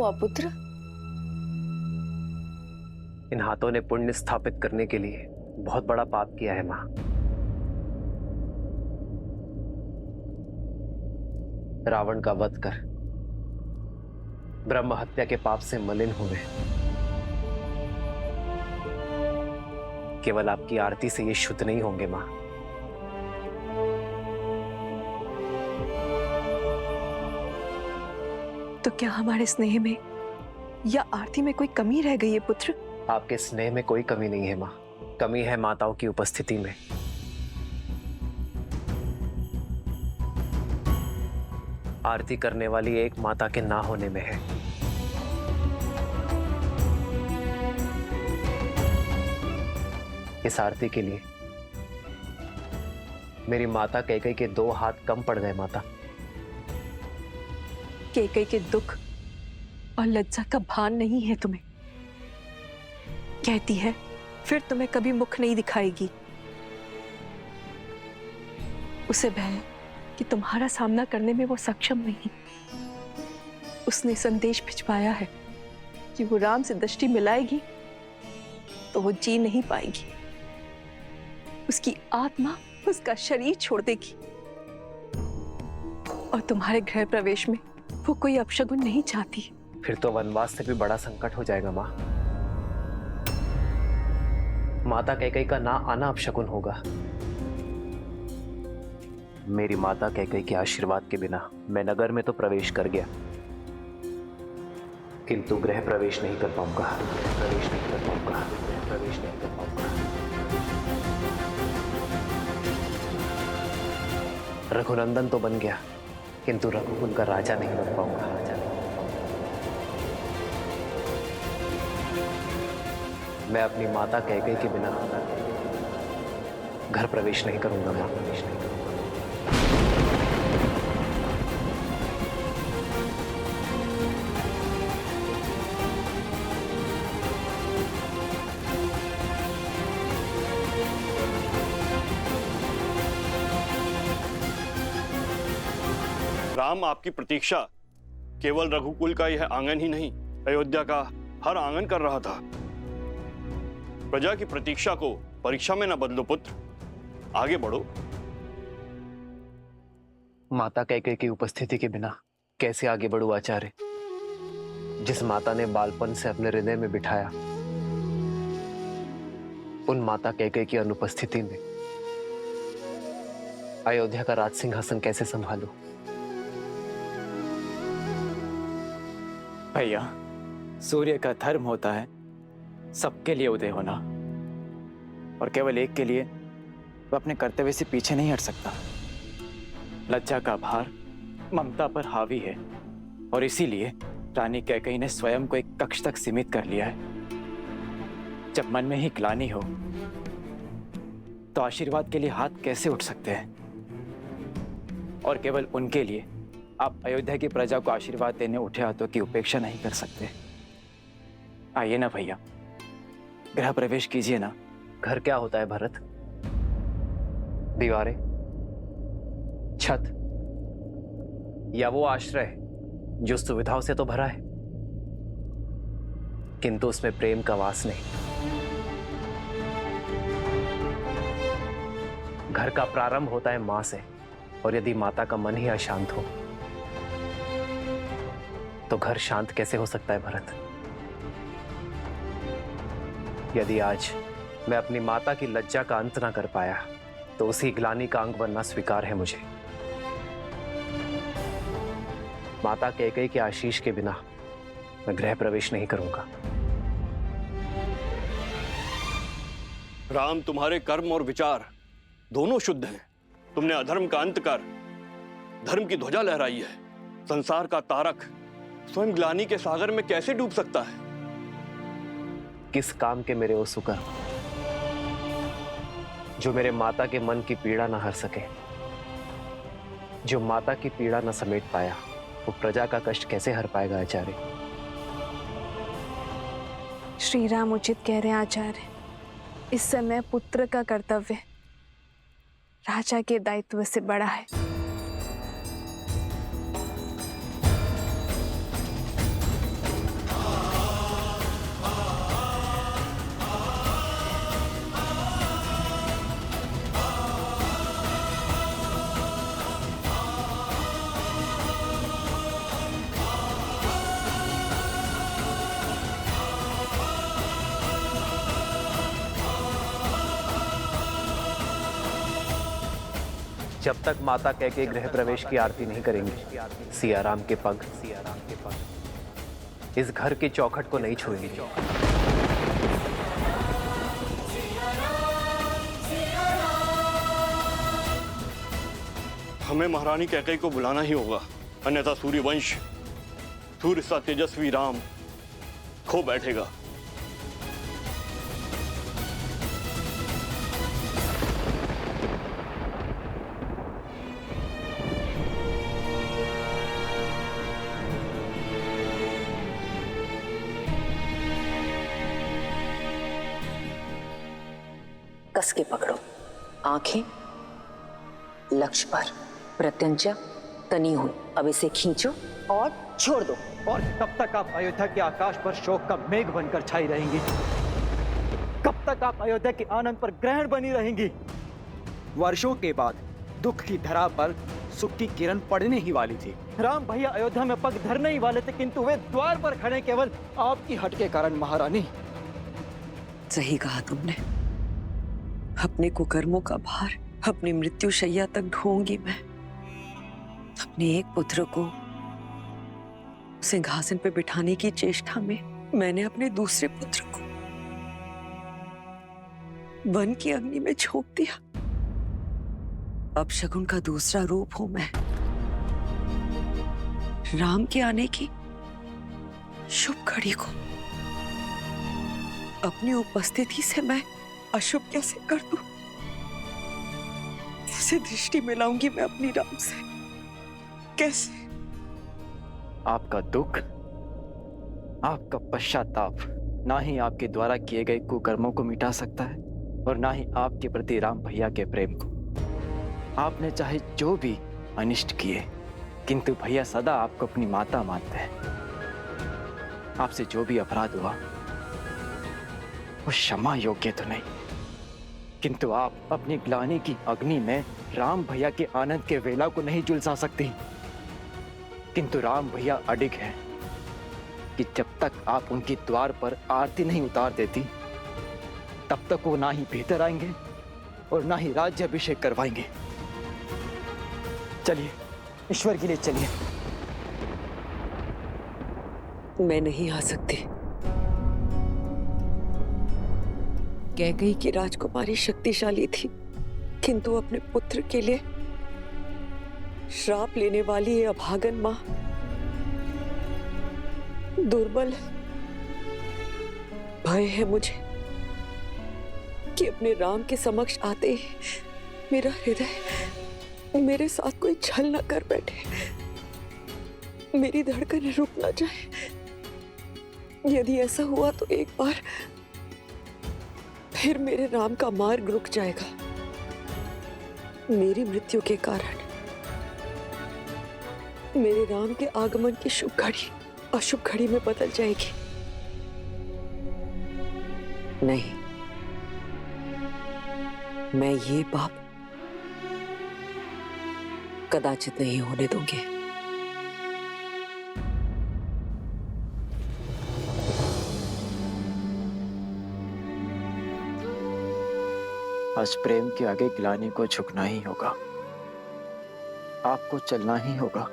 हुआ पुत्र? इन हाथों ने पुण्य स्थापित करने के लिए बहुत बड़ा पाप किया है मां। रावण का वध कर ब्रह्म हत्या के पाप से मलिन हुए। केवल आपकी आरती से ये शुद्ध नहीं होंगे मां। तो क्या हमारे स्नेह में या आरती में कोई कमी रह गई है पुत्र? आपके स्नेह में कोई कमी नहीं है मां, कमी है माताओं की उपस्थिति में। आरती करने वाली एक माता के ना होने में है। इस आरती के लिए मेरी माता कैकेयी के 2 हाथ कम पड़ गए माता। कैकेयी के दुख और लज्जा का भान नहीं है तुम्हें। कहती है फिर तुम्हें कभी मुख नहीं दिखाएगी। उसे भय है कि तुम्हारा सामना करने में वो सक्षम नहीं। उसने संदेश भिजवाया है कि वो राम से दृष्टि मिलाएगी तो वो जी नहीं पाएगी। उसकी आत्मा उसका शरीर छोड़ देगी। और तुम्हारे गृह प्रवेश में वो कोई अपशगुन नहीं चाहती। फिर तो वनवास से भी बड़ा संकट हो जाएगा मां। माता कैकेयी का ना आना अपशगुन होगा। मेरी माता कैकेयी के आशीर्वाद के बिना मैं नगर में तो प्रवेश कर गया, किंतु गृह प्रवेश नहीं कर पाऊंगा। प्रवेश नहीं कर पाऊंगा। प्रवेश नहीं कर पाऊंगा। रघुनंदन तो बन गया, किंतु रघुकुल का राजा नहीं बन पाऊंगा। राजा नहीं। मैं अपनी माता कैकेयी के बिना घर प्रवेश नहीं करूंगा मां। प्रवेश नहीं करूंगा। राम आपकी प्रतीक्षा केवल रघुकुल का यह आंगन ही नहीं, अयोध्या का हर आंगन कर रहा था। प्रजा की प्रतीक्षा को परीक्षा में न बदलो पुत्र, आगे बढ़ो। माता कैकेयी की उपस्थिति के बिना कैसे आगे बढ़ूं आचार्य? जिस माता ने बालपन से अपने हृदय में बिठाया, उन माता कैकेयी की अनुपस्थिति में अयोध्या का राज सिंहासन कैसे संभालूं? भैया, सूर्य का धर्म होता है सबके लिए उदय होना, और केवल एक के लिए वह अपने कर्तव्य से पीछे नहीं हट सकता। लज्जा का भार ममता पर हावी है, और इसीलिए रानी कैकेयी ने स्वयं को एक कक्ष तक सीमित कर लिया है। जब मन में ही ग्लानि हो तो आशीर्वाद के लिए हाथ कैसे उठ सकते हैं? और केवल उनके लिए आप अयोध्या की प्रजा को आशीर्वाद देने उठे हाथों की उपेक्षा नहीं कर सकते। आइए ना भैया, गृह प्रवेश कीजिए ना। घर क्या होता है भरत? दीवारें, छत, या वो आश्रय जो सुविधाओं से तो भरा है, किंतु उसमें प्रेम का वास नहीं। घर का प्रारंभ होता है मां से, और यदि माता का मन ही अशांत हो तो घर शांत कैसे हो सकता है भरत? यदि आज मैं अपनी माता की लज्जा का अंत ना कर पाया तो उसी ग्लानि का अंग बनना स्वीकार है मुझे। माता कैकेयी के आशीष के बिना मैं गृह प्रवेश नहीं करूंगा। राम, तुम्हारे कर्म और विचार दोनों शुद्ध हैं। तुमने अधर्म का अंत कर धर्म की ध्वजा लहराई है। संसार का तारक स्वयं ग्लानि के सागर में कैसे डूब सकता है? किस काम के मेरे वो सुकर जो मेरे माता के मन की पीड़ा न हर सके? जो माता की पीड़ा न समेट पाया, वो प्रजा का कष्ट कैसे हर पाएगा आचार्य? श्री राम उचित कह रहे हैं आचार्य। इस समय पुत्र का कर्तव्य राजा के दायित्व से बड़ा है। जब तक माता कैकेयी गृह प्रवेश की आरती नहीं करेंगी, सियाराम के पग इस घर की चौखट को नहीं छुएंगे। हमें महारानी कैकेयी को बुलाना ही होगा, अन्यथा सूर्यवंश, सूर्य सा तेजस्वी राम खो बैठेगा। कस के पकड़ो, आंखें लक्ष्य पर, प्रत्यंचा तनी हुई। अब इसे खींचो और छोड़ दो। और कब तक आप अयोध्या के आकाश पर शोक का मेघ बनकर छाई रहेंगी? कब तक आप अयोध्या के आनंद पर ग्रहण बनी रहेंगी? वर्षों के बाद दुख की धरा पर सुख की किरण पड़ने ही वाली थी। राम भैया अयोध्या में पग धरने ही वाले थे, किंतु वे द्वार पर खड़े केवल आपकी हट के कारण। महारानी, सही कहा तुमने। अपने कुकर्मों का भार अपनी मृत्यु शैया तक ढोऊंगी मैं। अपने एक पुत्र को सिंहासन पे बिठाने की चेष्टा में मैंने अपने दूसरे पुत्र को वन की अग्नि में झोंक दिया। अब शकुन का दूसरा रूप हूं मैं। राम के आने की शुभ घड़ी को अपनी उपस्थिति से मैं अशुभ कैसे कर दूं? कैसे दृष्टि मिलाऊंगी मैं अपनी राम से? कैसे? आपका दुख, आपका पश्चाताप ना ही आपके द्वारा किए गए कुकर्मों को मिटा सकता है और ना ही आपके प्रति राम भैया के प्रेम को। आपने चाहे जो भी अनिष्ट किए, किंतु भैया सदा आपको अपनी माता मानते हैं। आपसे जो भी अपराध हुआ वो क्षमा योग्य तो नहीं, किंतु आप अपनी ग्लानि की अग्नि में राम भैया के आनंद के वेला को नहीं झुलसा सकती। किंतु राम भैया अडिग हैं कि जब तक आप उनके द्वार पर आरती नहीं उतार देती, तब तक वो ना ही भीतर आएंगे और ना ही राज्याभिषेक करवाएंगे। चलिए, ईश्वर के लिए चलिए। मैं नहीं आ सकती। कैकेयी की राजकुमारी शक्तिशाली थी, किंतु अपने पुत्र के लिए श्राप लेने वाली ये अभागन मां दुर्बल है। भय है मुझे कि अपने राम के समक्ष आते ही मेरा हृदय मेरे साथ कोई छल न कर बैठे, मेरी धड़कन रुक न जाए। यदि ऐसा हुआ तो एक बार फिर मेरे राम का मार्ग रुक जाएगा। मेरी मृत्यु के कारण मेरे राम के आगमन की शुभ घड़ी अशुभ घड़ी में बदल जाएगी। नहीं, मैं ये पाप कदाचित नहीं होने दूंगी। आज प्रेम के आगे ग्लानि को झुकना ही होगा। आपको चलना ही होगा।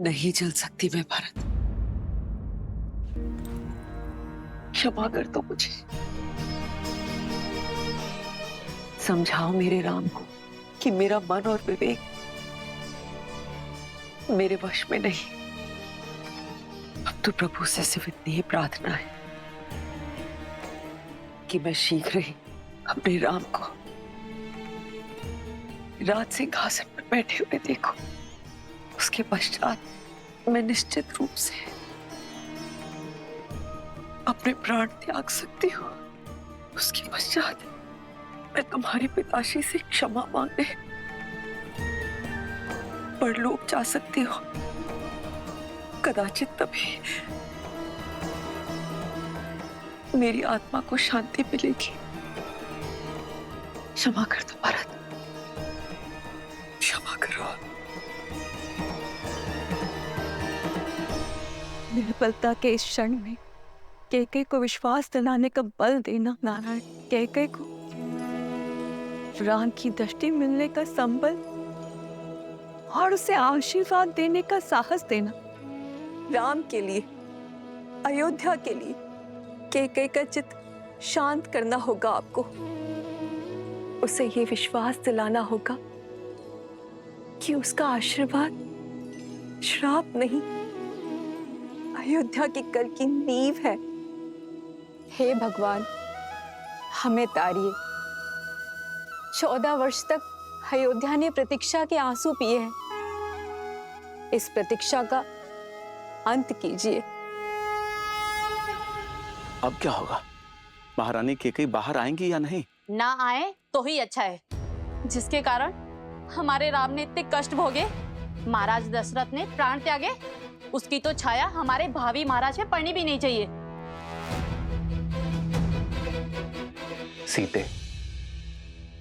नहीं चल सकती मैं भरत। क्षमा कर दो मुझे। समझाओ मेरे राम को कि मेरा मन और विवेक मेरे वश में नहीं। अब तो प्रभु से सिर्फ इतनी ही प्रार्थना है कि मैं शीघ्र ही अपने राम को राज सिंहासन पर बैठे हुए देखूं। उसके पश्चात मैं निश्चित रूप से अपने प्राण त्याग सकती हूँ। उसके पश्चात मैं तुम्हारे पिताश्री से क्षमा मांगने परलोक जा सकती हूँ। कदाचित तभी मेरी आत्मा को शांति मिलेगी। क्षमा कर दो भरत, क्षमा करो। निर्बलता के इस क्षण में कैकेयी को विश्वास दिलाने का बल देना नारायण। कैकेयी को राम की दृष्टि मिलने का संबल और उसे आशीर्वाद देने का साहस देना। राम के लिए, अयोध्या के लिए कैकेयी का चित्त शांत करना होगा आपको। उसे ये विश्वास दिलाना होगा कि उसका आशीर्वाद श्राप नहीं, अयोध्या की कल की नींव है। हे भगवान, हमें तारिए। 14 वर्ष तक अयोध्या ने प्रतीक्षा के आंसू पिए हैं। इस प्रतीक्षा का अंत कीजिए। अब क्या होगा? महारानी कैकेयी बाहर आएंगी या नहीं? ना आए तो ही अच्छा है, जिसके कारण हमारे राम ने इतने कष्ट भोगे, महाराज दशरथ ने प्राण त्यागे, उसकी तो छाया हमारे भावी महाराज पे पड़नी भी नहीं चाहिए। सीते,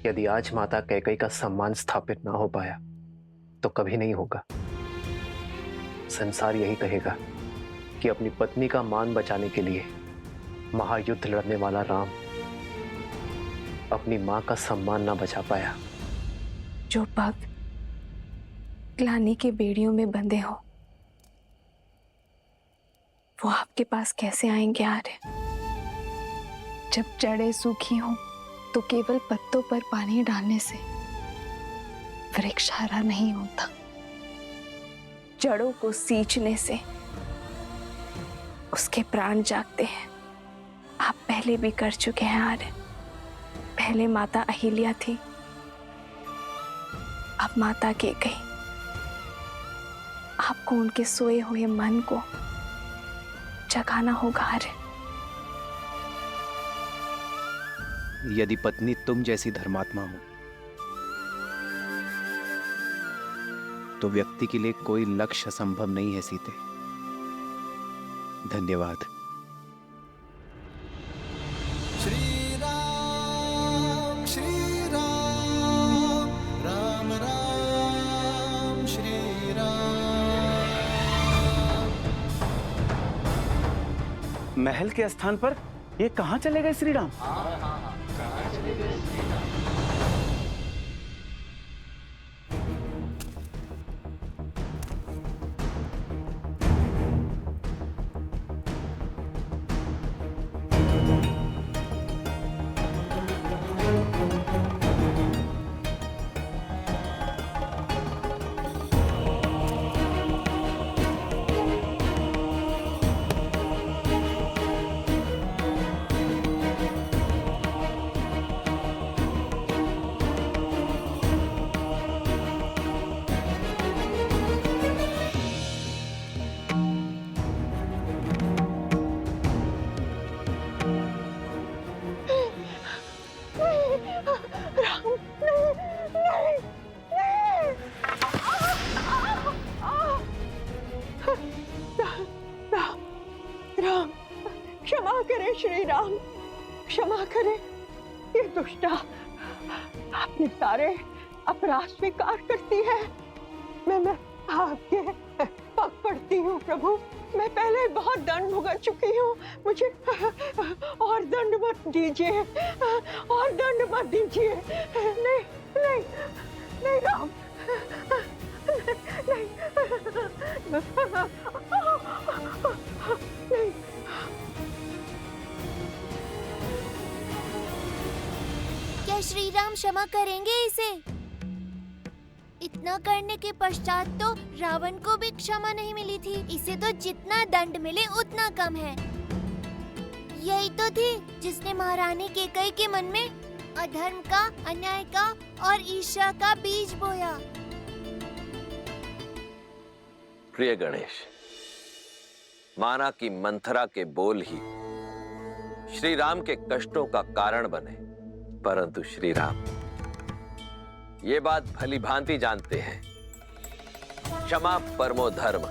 यदि आज माता कैकेयी का सम्मान स्थापित ना हो पाया तो कभी नहीं होगा। संसार यही कहेगा कि अपनी पत्नी का मान बचाने के लिए महायुद्ध लड़ने वाला राम अपनी मां का सम्मान ना बचा पाया। जो भक्त ग्लानि के बेड़ियों में बंधे हो, वो आपके पास कैसे आएंगे आर्य? जब जड़ें सूखी हो तो केवल पत्तों पर पानी डालने से वृक्ष हरा नहीं होता। जड़ों को सींचने से उसके प्राण जागते हैं। आप पहले भी कर चुके हैं आर्य। पहले माता अहिल्या थी, अब माता कैकेयी। आपको उनके सोए हुए मन को जगाना होगा आर्य। यदि पत्नी तुम जैसी धर्मात्मा हो तो व्यक्ति के लिए कोई लक्ष्य असंभव नहीं है सीते। धन्यवाद। श्री राम राम राम श्री राम। महल के स्थान पर ये कहाँ चले गए श्री राम? राम, क्षमा करें श्री राम, क्षमा करें। ये दुष्टा अपने सारे अपराध स्वीकार करती है। मैं आपके पग पड़ती हूँ प्रभु। मैं पहले बहुत दंड भुगत चुकी हूँ, मुझे और दंड मत दीजिए, और दंड मत दीजिए। नहीं नहीं नहीं राम, नहीं नहीं। क्या श्री राम क्षमा करेंगे इसे? इतना करने के पश्चात तो रावण को भी क्षमा नहीं मिली थी। इसे तो जितना दंड मिले उतना कम है। यही तो थी जिसने महारानी कैकेयी के मन में अधर्म का, अन्याय का और ईर्ष्या का बीज बोया। प्रिय गणेश, माना कि मंथरा के बोल ही श्री राम के कष्टों का कारण बने, परंतु श्री राम ये बात भली भांति जानते हैं, क्षमा परमो धर्म,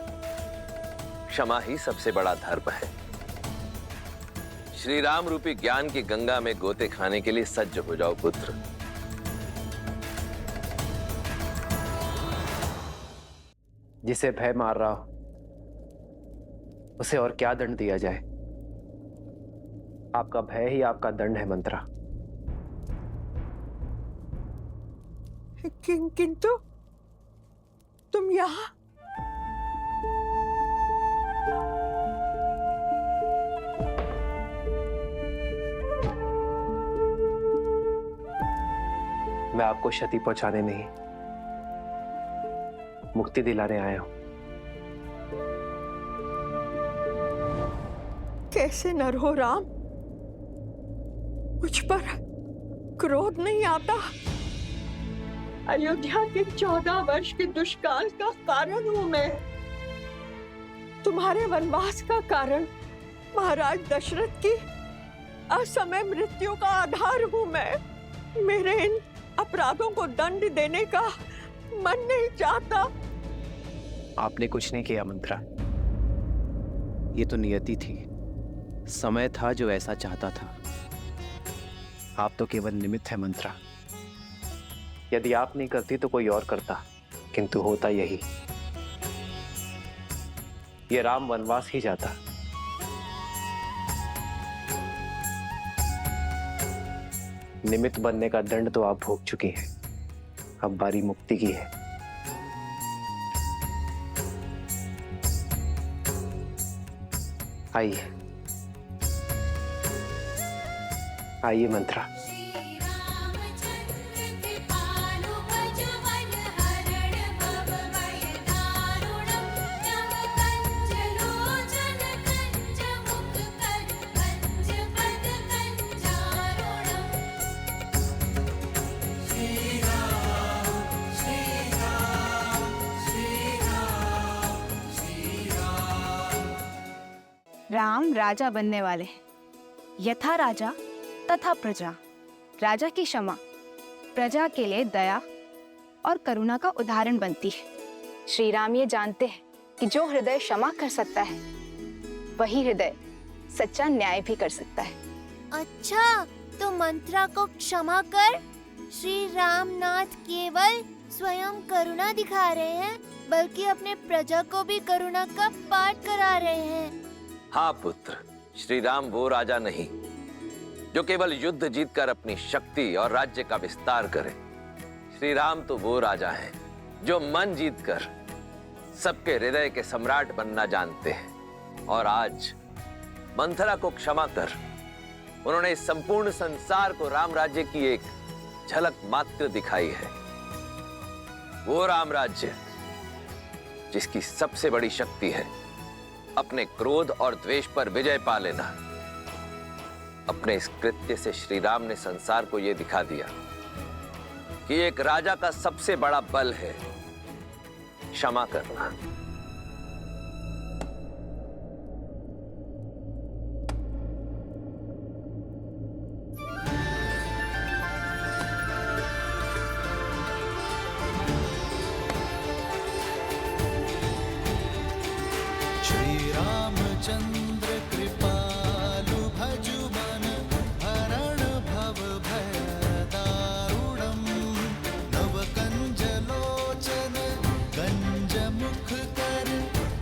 क्षमा ही सबसे बड़ा धर्म है। श्री राम रूपी ज्ञान की गंगा में गोते खाने के लिए सज्ज हो जाओ पुत्र। जिसे भय मार रहा हो उसे और क्या दंड दिया जाए? आपका भय ही आपका दंड है मंत्रा। किंतु तुम यहाँ? मैं आपको क्षति पहुंचाने नहीं, मुक्ति दिलाने आया हूं। कैसे न रो राम, मुझ पर क्रोध नहीं आता। अयोध्या के 14 वर्ष के दुष्काल का कारण हूं मैं। तुम्हारे वनवास का कारण महाराज दशरथ की असमय मृत्यु का आधार हूं मैं। मेरे इन अपराधों को दंड देने का मन नहीं चाहता। आपने कुछ नहीं किया मंत्रा, ये तो नियति थी, समय था जो ऐसा चाहता था। आप तो केवल निमित्त है मंत्रा। यदि आप नहीं करती तो कोई और करता, किंतु होता यही। ये राम वनवास ही जाता। निमित्त बनने का दंड तो आप भोग चुकी हैं, अब बारी मुक्ति की है। आइए आइए मंत्रा। राम राजा बनने वाले हैं। यथा राजा तथा प्रजा। राजा की क्षमा प्रजा के लिए दया और करुणा का उदाहरण बनती है। श्री राम ये जानते हैं कि जो हृदय क्षमा कर सकता है वही हृदय सच्चा न्याय भी कर सकता है। अच्छा, तो मंत्रा को क्षमा कर श्री रामनाथ केवल स्वयं करुणा दिखा रहे हैं, बल्कि अपने प्रजा को भी करुणा का पाठ करा रहे हैं। हाँ पुत्र, श्री राम वो राजा नहीं जो केवल युद्ध जीतकर अपनी शक्ति और राज्य का विस्तार करे। श्री राम तो वो राजा हैं जो मन जीतकर सबके हृदय के सम्राट बनना जानते हैं। और आज मंथरा को क्षमा कर उन्होंने इस संपूर्ण संसार को राम राज्य की एक झलक मात्र दिखाई है। वो राम राज्य जिसकी सबसे बड़ी शक्ति है अपने क्रोध और द्वेष पर विजय पा लेना। अपने इस कृत्य से श्री राम ने संसार को यह दिखा दिया कि एक राजा का सबसे बड़ा बल है क्षमा करना। चंद्र कृपालु भजु मन हरण भव भय दारुणम नव कंज लोचन कंज मुख कर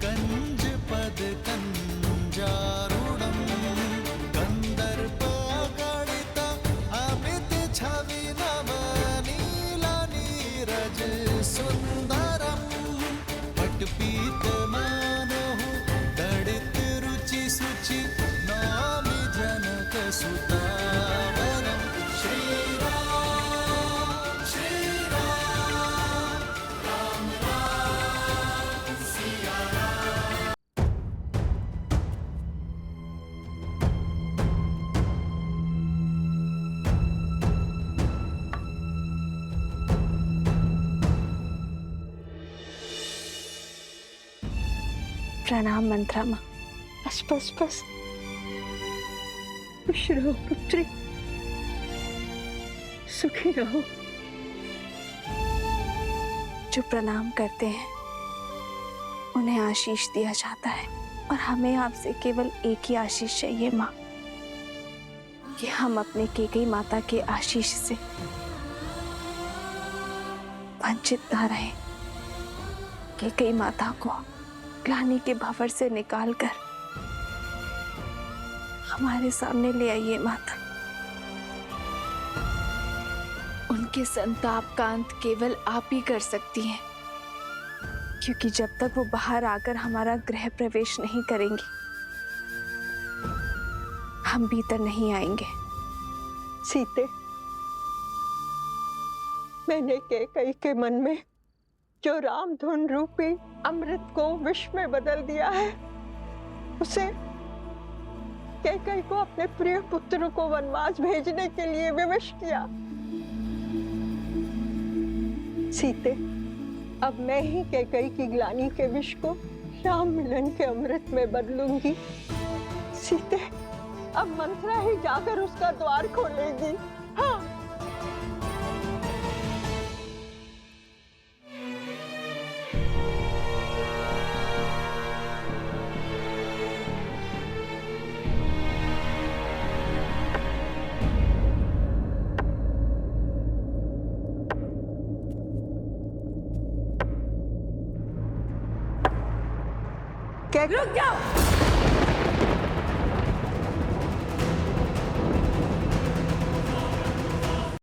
कंज पद कंजारुणम कंदर्प अगणित अमित छवि नव नीला नीरज सुंदरम पटपीत सुचि नामि जनक सुतावरम श्री राम राम राम सिया राम। प्रणाम मंत्रा माँ। बस बस बस, खुश रहो पुत्री, सुखी रहो। जो प्रणाम करते हैं उन्हें आशीष दिया जाता है, और हमें आपसे केवल एक ही आशीष चाहिए माँ, कि हम अपने कैकेयी माता के आशीष से वंचित न रहें। कैकेयी माता को ग्लानि के भंवर से निकालकर हमारे सामने ले आइए माता। उनके के संताप का अंत केवल आप ही कर सकती हैं, क्योंकि जब तक वो बाहर आकर हमारा गृह प्रवेश नहीं करेंगी, हम भीतर नहीं आएंगे। सीते, मैंने कैकई के मन में जो रामधुन रूपी अमृत को विष में बदल दिया है, उसे कैकई को अपने प्रिय पुत्र को वनवास भेजने के लिए विवश किया। सीते, अब मैं ही कैकई की ग्लानि के विष को राम मिलन के अमृत में बदलूंगी। सीते, अब मंथरा ही जाकर उसका द्वार खोलेगी। हाँ। रुक जाओ।